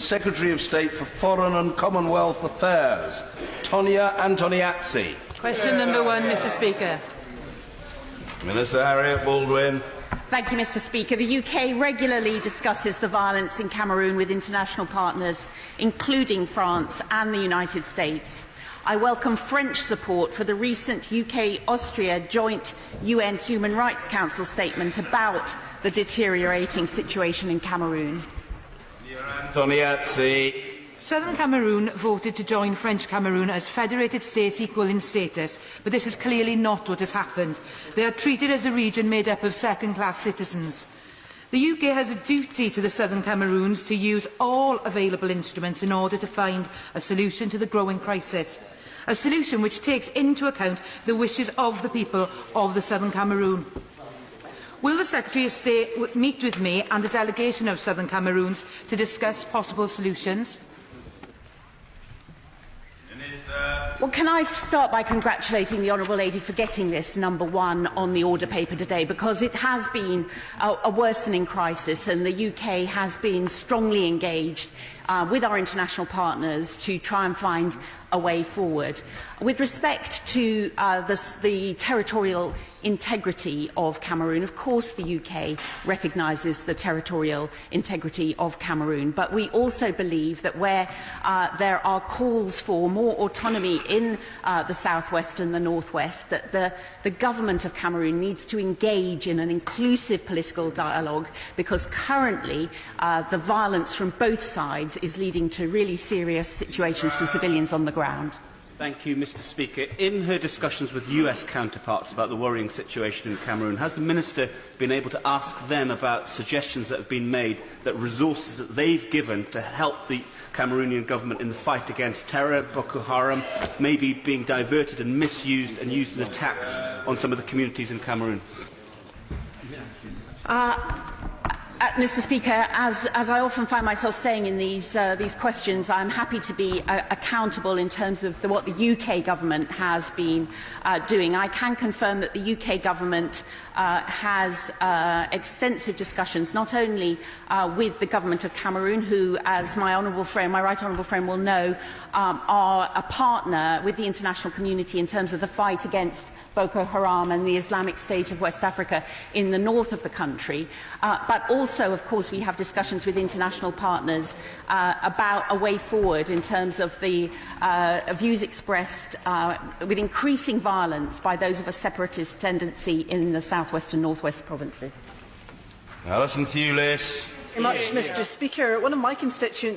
Secretary of State for Foreign and Commonwealth Affairs, Tonia Antoniazzi. Question number 1, Mr. Speaker. Minister Harriet Baldwin. Thank you, Mr. Speaker. The UK regularly discusses the violence in Cameroon with international partners, including France and the United States. I welcome French support for the recent UK-Austria joint UN Human Rights Council statement about the deteriorating situation in Cameroon. Antoniazzi. Southern Cameroon voted to join French Cameroon as federated states equal in status, but this is clearly not what has happened. They are treated as a region made up of second-class citizens. The UK has a duty to the Southern Cameroons to use all available instruments in order to find a solution to the growing crisis, a solution which takes into account the wishes of the people of the Southern Cameroon. Will the Secretary of State meet with me and a delegation of Southern Cameroons to discuss possible solutions? Well, can I start by congratulating the Honourable Lady for getting this number 1 on the order paper today, because it has been a worsening crisis and the UK has been strongly engaged with our international partners to try and find a way forward. With respect to the territorial integrity of Cameroon, of course the UK recognises the territorial integrity of Cameroon, but we also believe that where there are calls for more autonomy in the southwest and the northwest, that the government of Cameroon needs to engage in an inclusive political dialogue, because currently the violence from both sides is leading to really serious situations for civilians on the ground. Thank you, Mr. Speaker. In her discussions with US counterparts about the worrying situation in Cameroon, has the Minister been able to ask them about suggestions that have been made, that resources that they've given to help the Cameroonian government in the fight against terror, Boko Haram, may be being diverted and misused and used in attacks on some of the communities in Cameroon? Mr. Speaker, as I often find myself saying in these questions, I am happy to be accountable in terms of what the UK government has been doing. I can confirm that the UK government has extensive discussions, not only with the government of Cameroon, who, as my right honourable friend will know, are a partner with the international community in terms of the fight against Boko Haram and the Islamic State of West Africa in the north of the country. But also, of course, we have discussions with international partners about a way forward in terms of the views expressed with increasing violence by those of a separatist tendency in the southwest and northwest provinces. Alison Thewlis. Thank you much, Mr. Speaker. One of my constituents